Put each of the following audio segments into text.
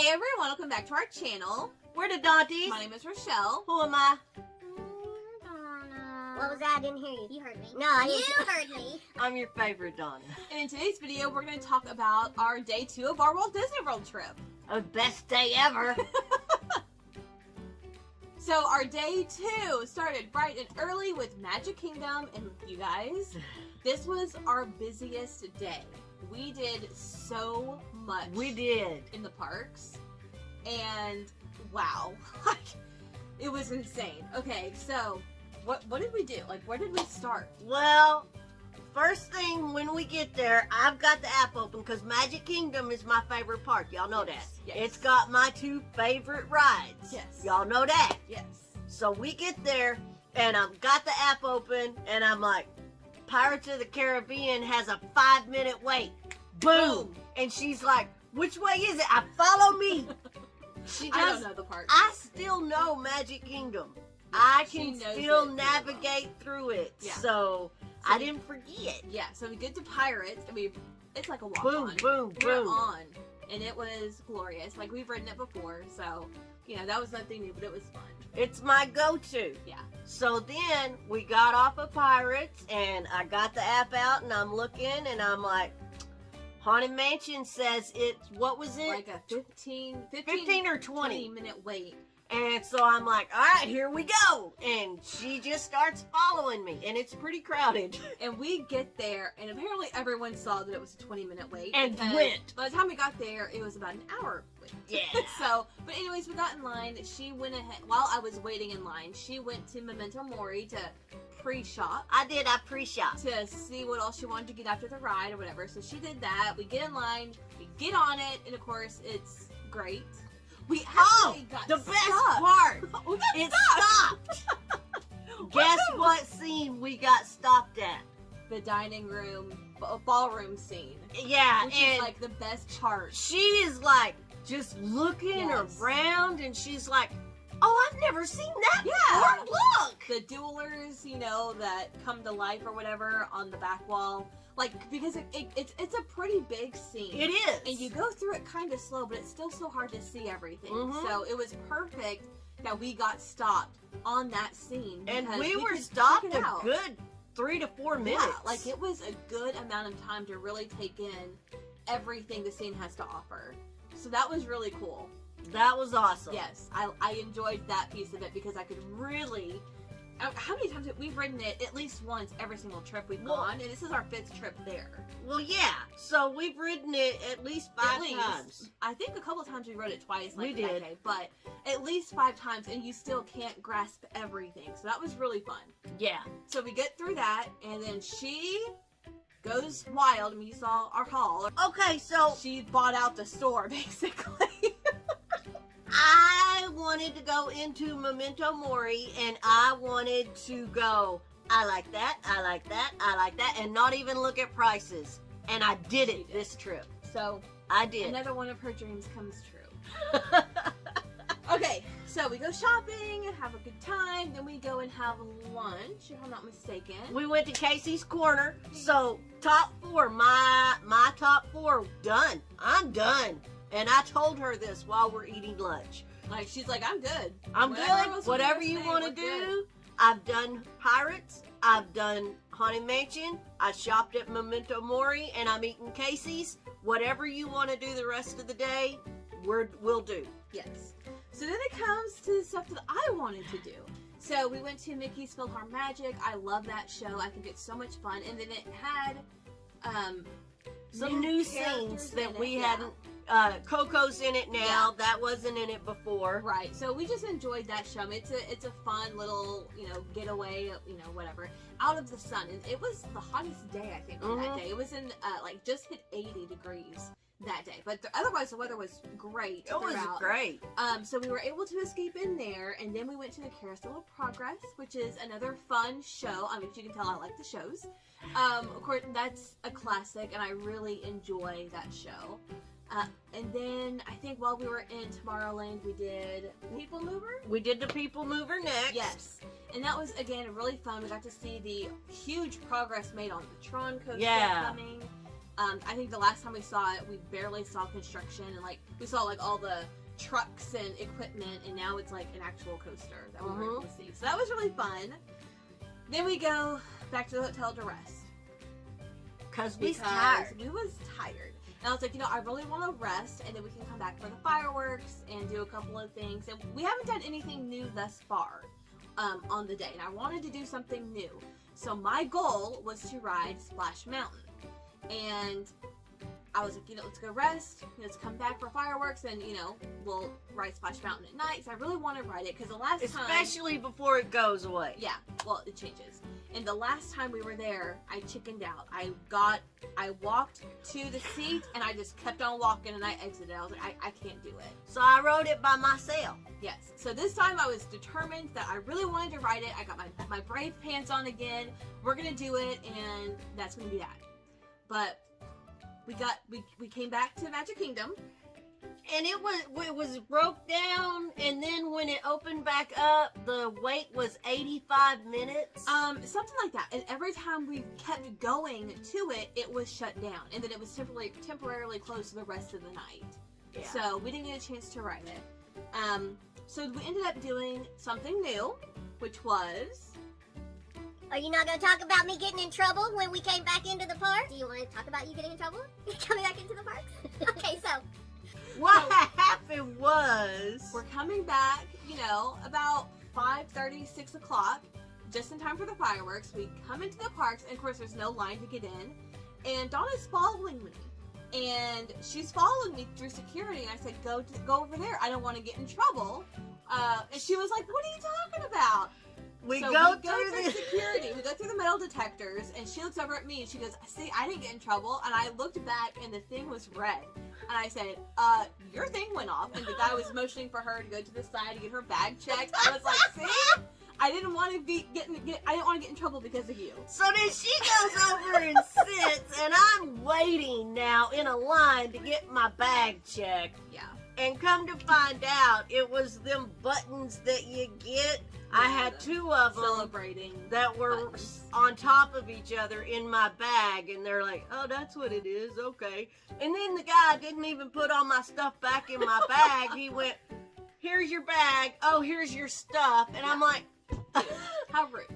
Hey everyone, welcome back to our channel. We're the Dawnties. My name is Rochelle. Who am I? What was that? I didn't hear you. You heard me. No, I You didn't. heard me. I'm your favorite Donna. And in today's video, we're going to talk about our day 2 of our Walt Disney World trip. Oh, best day ever. So our day 2 started bright and early with Magic Kingdom, and you guys, this was our busiest day. We did so much. We did. In the parks, and wow, it was insane. Okay, so what did we do? Like, where did we start? Well, first thing when we get there, I've got the app open because Magic Kingdom is my favorite park. Y'all know that. Yes. It's got my 2 favorite rides. Yes. Y'all know that. Yes. So we get there, and I've got the app open, and I'm like, Pirates of the Caribbean has a 5-minute wait. Boom. And she's like, which way is it? Follow me. She does. I don't know the park. I still know Magic Kingdom. I She can knows still it really navigate through it. Yeah. So I didn't forget. Yeah, so we get to Pirates, and it's like a walk Boom, on. boom, We're boom. on, and it was glorious. Like, we've ridden it before, so, you know, that was nothing new, but it was fun. It's my go-to. Yeah. So then we got off of Pirates, and I got the app out, and I'm looking, and I'm like, Haunted Mansion says it's, what was it? Like a 15 or 20. minute wait. And so I'm like, all right, here we go. And she just starts following me, and it's pretty crowded. And we get there, and apparently everyone saw that it was a 20-minute wait. And because went. By the time we got there, it was about an hour wait. Yeah. So, but anyways, we got in line. She went ahead, while I was waiting in line, she went to Memento Mori to pre-shop. I pre-shop. To see what else she wanted to get after the ride or whatever. So she did that. We get in line, we get on it, and of course, it's great. We actually got the best stuck. part. We got It stuck. stopped. Guess what scene we got stopped at? The dining room, ballroom scene. Yeah, Which and is like the best part. she is like just looking Yes. around, and she's like, "Oh, I've never seen that Yeah. before. Look!" The duelers, you know, that come to life or whatever on the back wall. Like, because it's a pretty big scene. It is. And you go through it kind of slow, but it's still so hard to see everything. Mhm. So it was perfect that we got stopped on that scene. And because we were could check stopped it a out. good 3 to 4 minutes. Yeah, like it was a good amount of time to really take in everything the scene has to offer. So that was really cool. That was awesome. Yes, I enjoyed that piece of it because I could really. How many times we've ridden it? At least once every single trip we've gone, and this is our 5th trip there. Well, yeah. So we've ridden it at least 5 At least. times. I think a couple of times we rode it twice, like We that did. day, but at least 5 times, and you still can't grasp everything. So that was really fun. Yeah. So we get through that, and then she goes wild. I mean, you saw our haul. Okay, so She bought out the store, basically. I wanted to go into Memento Mori, and I wanted to go, I like that, I like that, I like that, and not even look at prices. And I did it this trip. So I did. another one of her dreams comes true. Okay, so we go shopping, have a good time, then we go and have lunch, if I'm not mistaken. We went to Casey's Corner. So top 4, my top 4 done. I'm done. And I told her this while we're eating lunch. Like, she's like, I'm good. I'm Whatever good. else Whatever we're you gonna want say, to we're good. do. I've done Pirates. I've done Haunted Mansion. I shopped at Memento Mori, and I'm eating Casey's. Whatever you want to do the rest of the day, we'll do. Yes. So then it comes to the stuff that I wanted to do. So we went to Mickey's Philharmagic. I love that show. I think it's so much fun. And then it had Some new characters scenes in that it, we yeah. hadn't. Coco's in it now. Yeah. That wasn't in it before. Right. So we just enjoyed that show. I mean, it's a fun little, getaway, whatever, out of the sun. And it was the hottest day, I think, on that Mhm. day. It was in, just hit 80 degrees that day. But otherwise, the weather was great It was throughout. great. So we were able to escape in there, and then we went to the Carousel of Progress, which is another fun show. I mean, as you can tell, I like the shows. Of course, that's a classic, and I really enjoy that show. And then I think while we were in Tomorrowland, we did People Mover. We did the People Mover next. Yes. And that was, again, really fun. We got to see the huge progress made on the Tron coaster Yeah. coming. I think the last time we saw it, we barely saw construction, and like we saw like all the trucks and equipment, and now it's like an actual coaster that we were able to see. So that was really fun. Then we go back to the hotel to rest. Because we was tired. We was tired. And I was like, I really want to rest, and then we can come back for the fireworks and do a couple of things. And we haven't done anything new thus far on the day, and I wanted to do something new. So my goal was to ride Splash Mountain. And I was like, let's go rest. Let's come back for fireworks, and, we'll ride Splash Mountain at night. So I really want to ride it, because the last time... Especially before it goes away. Yeah, well, it changes. And the last time we were there, I chickened out. I walked to the seat, and I just kept on walking, and I exited. I was like, I can't do it. So I rode it by myself. Yes. So this time I was determined that I really wanted to ride it. I got my brave pants on again. We're going to do it, and that's going to be that. But we came back to Magic Kingdom. And it was broke down, and then when it opened back up, the wait was 85 minutes. Something like that. And every time we kept going to it, it was shut down, and then it was temporarily closed for the rest of the night. Yeah. So we didn't get a chance to ride it. So we ended up doing something new, which was... Are you not going to talk about me getting in trouble when we came back into the park? Do you want to talk about you getting in trouble? Coming back into the park? Okay, so... What happened was... We're coming back, about 5:30, 6 o'clock, just in time for the fireworks. We come into the parks, and of course there's no line to get in. And Donna's following me. And she's following me through security, and I said, go over there. I don't want to get in trouble. And she was like, what are you talking about? We go through security. We go through the metal detectors, and she looks over at me, and she goes, see, I didn't get in trouble. And I looked back, and the thing was red. And I said, your thing went off. And the guy was motioning for her to go to the side to get her bag checked. I was like, see? I didn't want to I didn't want to get in trouble because of you. So then she goes over and sits, and I'm waiting now in a line to get my bag checked. Yeah. And come to find out, it was them buttons that you get. I had two of them celebrating that were on top of each other in my bag, and they're like, oh, that's what it is, okay. And then the guy didn't even put all my stuff back in my bag. He went, here's your bag, oh, here's your stuff. And I'm like, how rude.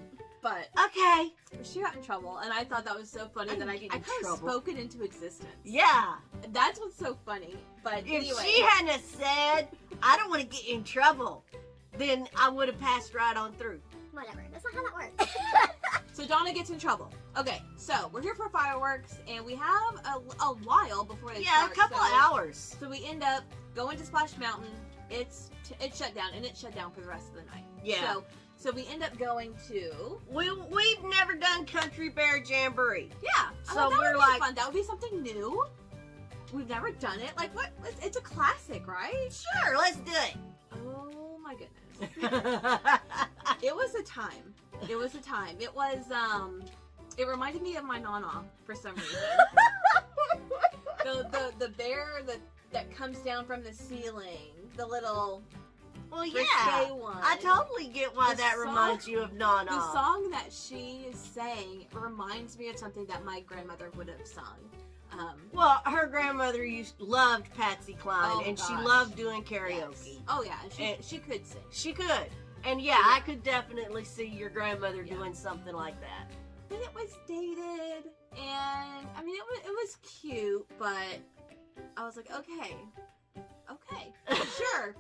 But okay. She got in trouble, and I thought that was so funny that I kind of spoke it into existence. Yeah. That's what's so funny. But if anyway. she hadn't said, I don't want to get in trouble, then I would have passed right on through. Whatever. That's not how that works. So Donna gets in trouble. Okay, so we're here for fireworks, and we have a while before they start. Yeah, a couple of hours. So we end up going to Splash Mountain. It's shut down, and it's shut down for the rest of the night. Yeah. So we end up going to... We've never done Country Bear Jamboree. Yeah. So we're like... Fun. That would be something new. We've never done it. Like, what? It's a classic, right? Sure, let's do it. Oh, my goodness. It was a time. It was, it reminded me of my Nana for some reason. the bear that comes down from the ceiling. The little... Well, yeah, one. I totally get why that reminds you of Nana. The song that she sang reminds me of something that my grandmother would have sung. Well, her grandmother loved Patsy Cline, and she loved doing karaoke. Yes. Oh, yeah, and she could sing. She could. And yeah, I could definitely see your grandmother doing something like that. And it was dated, and, I mean, it was cute, but I was like, okay, sure.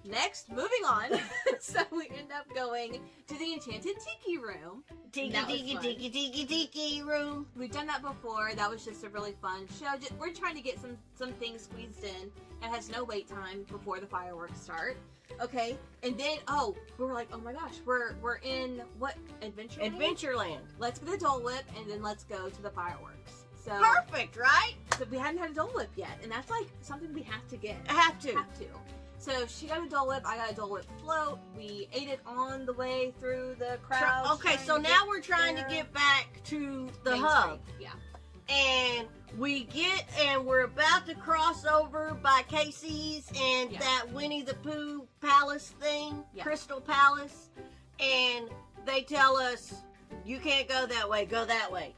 Next, moving on. So we end up going to the Enchanted Tiki Room. Tiki room. We've done that before. That was just a really fun show. We're trying to get some things squeezed in. It has no wait time before the fireworks start. Okay, and then we were like, oh my gosh, we're in what, Adventureland? Adventureland. Let's get a Dole Whip, and then let's go to the fireworks. So perfect, right? So we hadn't had a Dole Whip yet, and that's like something we have to get. Have to. So she got a Dole Whip, I got a Dole Whip float. We ate it on the way through the crowd. Okay, so now we're trying to get back to the hub. Yeah. And we're about to cross over by Casey's and that Winnie the Pooh Palace thing, Crystal Palace. And they tell us, you can't go that way, go that way.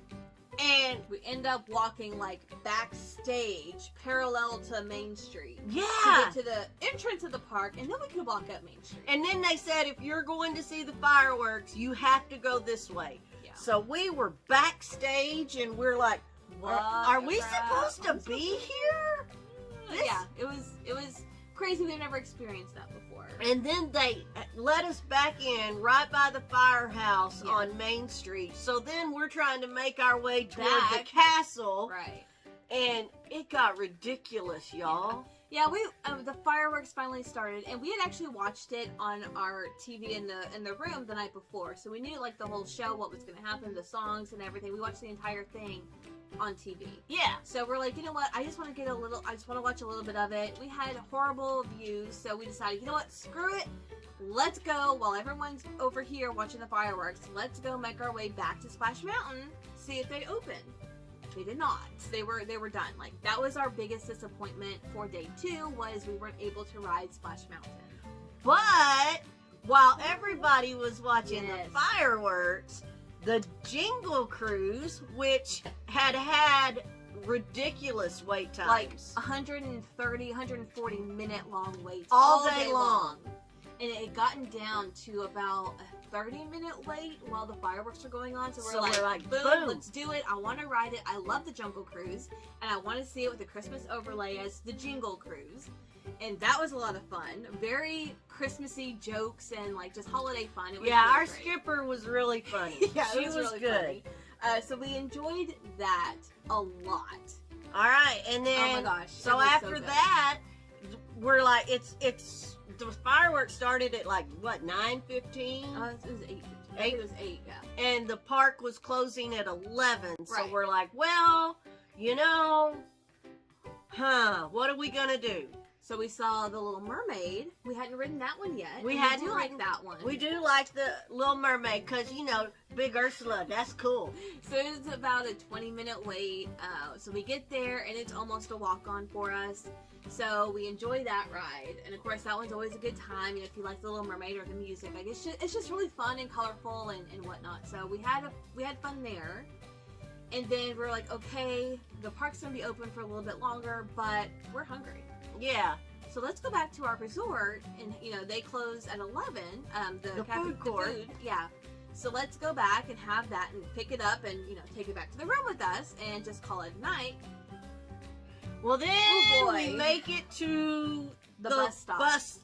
And we end up walking like backstage, parallel to Main Street. yeah. To get to the entrance of the park, and then we could walk up Main Street. And then they said, if you're going to see the fireworks, you have to go this way. Yeah. So we were backstage, and we're like, are we supposed to be here? This- Yeah, it was crazy. We've never experienced that before. And then they let us back in right by the firehouse Yeah. on Main Street. So then we're trying to make our way toward the Back. castle, Right. and it got ridiculous, y'all. Yeah, we the fireworks finally started, and we had actually watched it on our TV in the room the night before, so we knew like the whole show, what was going to happen, the songs and everything. We watched the entire thing on TV. Yeah. So we're like, you know what? I just want to watch a little bit of it. We had horrible views, so we decided, you know what? Screw it. Let's go while everyone's over here watching the fireworks. Let's go make our way back to Splash Mountain, see if they open. They did not. They were done. Like, that was our biggest disappointment for day 2, was we weren't able to ride Splash Mountain. But while everybody was watching Yes. the fireworks, the Jingle Cruise, which had ridiculous wait Like times. 130, 140 minute long waits All day long. And it had gotten down to about a 30-minute wait while the fireworks were going on. So So we're we're like, like, boom, boom. let's do it. I want to ride it. I love the Jungle Cruise. And I want to see it with the Christmas overlay as the Jingle Cruise. And that was a lot of fun. Very Christmassy jokes and like just holiday fun. It was Yeah, really our great. skipper was really funny. Yeah, she it was really good. funny. So we enjoyed that a lot. All right, and then Oh my gosh. it so was after good. that, we're like, it's the fireworks started at like what 9:15, It was 8:15. I think it was 8, yeah. and the park was closing at 11. So Right. we're like, well, you know, what are we gonna do? So we saw The Little Mermaid. We hadn't ridden that one yet. We and hadn't do ridden- like that one. We do like the Little Mermaid because you know, Big Ursula, that's cool. So it's about a 20-minute wait. So we get there, and it's almost a walk-on for us. So we enjoy that ride. And of course, that one's always a good time. You know, if you like The Little Mermaid or the music, like it's just really fun and colorful and whatnot. So we had fun there. And then we're like, okay, the park's gonna be open for a little bit longer, but we're hungry. Yeah, So let's go back to our resort, and you know they close at 11. The food court. The food, yeah. So let's go back and have that and pick it up and you know take it back to the room with us and just call it a night. well then Oh, boy. we make it to The bus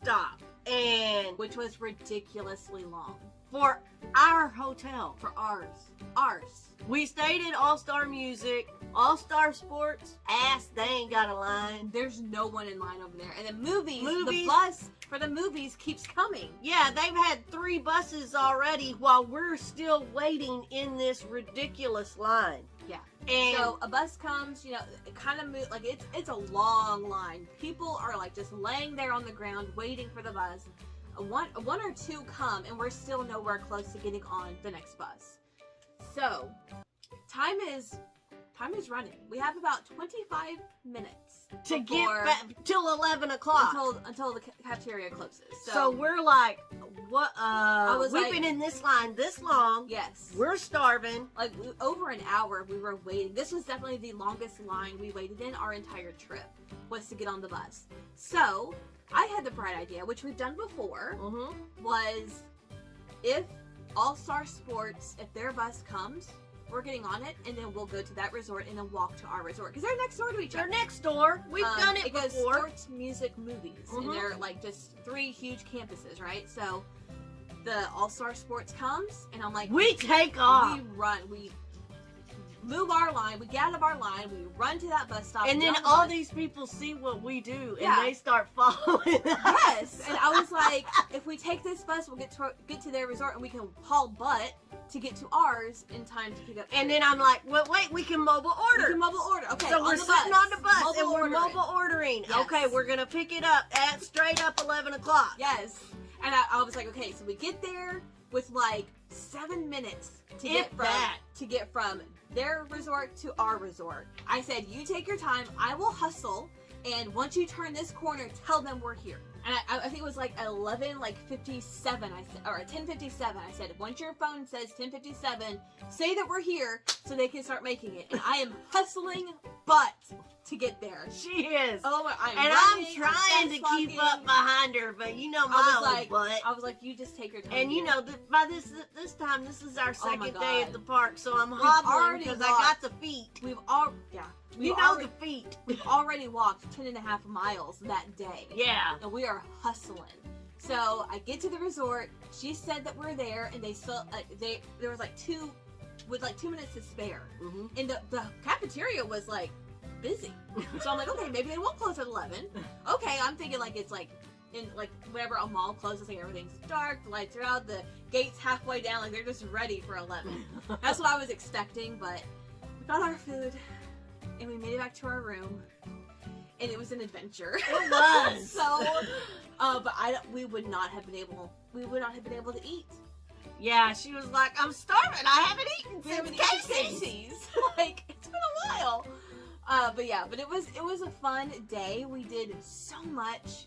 stop. And Which was ridiculously long for our hotel, for ours. we stayed at All Star Music, All Star Sports. They ain't got a line. There's no one in line over there. And the movies, the Movies. bus for the movies keeps coming. Yeah, they've had 3 buses already while we're still waiting in this ridiculous line. Yeah. And So a bus comes, you know, it kind of moves, like it's a long line. People are like just laying there on the ground waiting for the bus. One or two come, and we're still nowhere close to getting on the next bus. So time is running. We have about 25 minutes to get before- back till 11 o'clock. until the cafeteria closes. So we're like, what? was We've like- been in this line this long. yes. We're starving. Like over an hour we were waiting. This was definitely the longest line we waited in our entire trip, was to get on the bus. So I had the bright idea, which we've done before, Mm-hmm. was if All-Star Sports, if their bus comes, we're getting on it, and then we'll go to that resort and then walk to our resort. Because they're next door to each They're other. next door. We've done it goes before. sports, music, movies. Mhm. And they're like just 3 huge campuses, right? So the All-Star Sports comes, and I'm like, We take off. we run, we move our line, we get out of our line, we run to that bus stop, And get then on the all bus. these people see what we do, Yeah. and they start following us. Yes, and I was like, if we take this bus, we'll get to their resort, and we can haul butt to get to ours in time to pick up. And then I'm like, well, wait, we can mobile we order. can mobile order. Okay, So on we're the sitting bus. on the bus, Mobile and we're ordering. mobile ordering. Yes. Okay, we're going to pick it up at straight up 11 o'clock. Yes, and I was like, okay, so we get there with like 7 minutes to If that. get from their resort to our resort. I said, you take your time, I will hustle, and once you turn this corner, tell them we're here. And I think it was like 11, like 57, I said, or 10:57. I said, once your phone says 10:57, say that we're here so they can start making it. And I am hustling butt to get there. She is. Oh my! I'm trying to keep up behind her, but you know my old butt. I was like, you just take your time. And you know, by this time, this is our second day at the park, so I'm We've hobbling because I got the feet. We've all the feet. We've already walked 10.5 miles that day. Yeah. And we are hustling. So I get to the resort. She said that we're there, and they still there was like 2 minutes to spare, and the cafeteria was like busy. So I'm like, okay, maybe they won't close at 11. Okay, I'm thinking like it's like in like whenever a mall closes, like everything's dark, the lights are out, the gates halfway down, like they're just ready for 11. That's what I was expecting, but we got our food and we made it back to our room, and it was an adventure. It was. So, but we would not have been able to eat. Yeah, she was like, I'm starving. I haven't eaten since Casey's. Like, it's been a while. But it was a fun day. We did so much.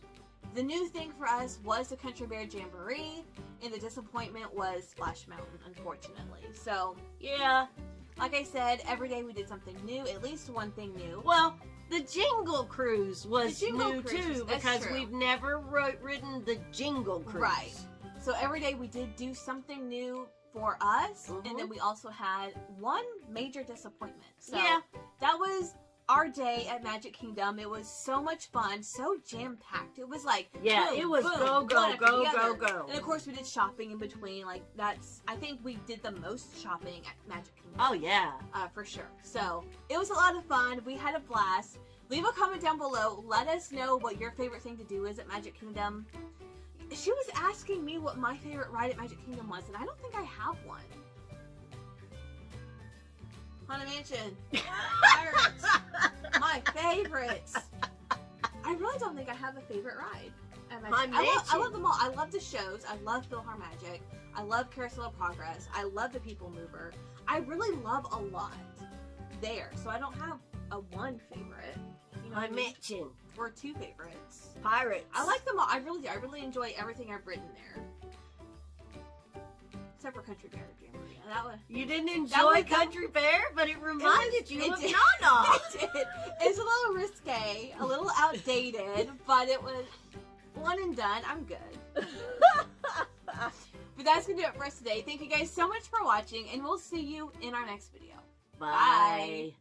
The new thing for us was the Country Bear Jamboree, and the disappointment was Splash Mountain, unfortunately. So, yeah, like I said, every day we did something new, at least one thing new. Well, the Jingle Cruise was new Cruise, too, because we've never ridden the Jingle Cruise. Right. So every day we did do something new for us, and then we also had one major disappointment. So yeah, that was our day at Magic Kingdom. It was so much fun, so jam-packed. It was like, yeah, boom, it was boom, go. And of course we did shopping in between. Like I think we did the most shopping at Magic Kingdom. Oh yeah. For sure. So it was a lot of fun. We had a blast. Leave a comment down below. Let us know what your favorite thing to do is at Magic Kingdom. She was asking me what my favorite ride at Magic Kingdom was, and I don't think I have one. Haunted Mansion. Pirates. My favorites. I really don't think I have a favorite ride at Magic Kingdom. I love them all. I love the shows. I love PhilharMagic. I love Carousel of Progress. I love the People Mover. I really love a lot there, so I don't have a one favorite. You know I mentioned. Or 2 favorites. Pirates. I like them all. I really enjoy everything I've written there. Except for Country Bear Jamboree. That one. You didn't enjoy Country Bear, but it reminded you of Nana. It did. It's a little risque, a little outdated, but it was one and done. I'm good. But that's going to do it for us today. Thank you guys so much for watching, and we'll see you in our next video. Bye.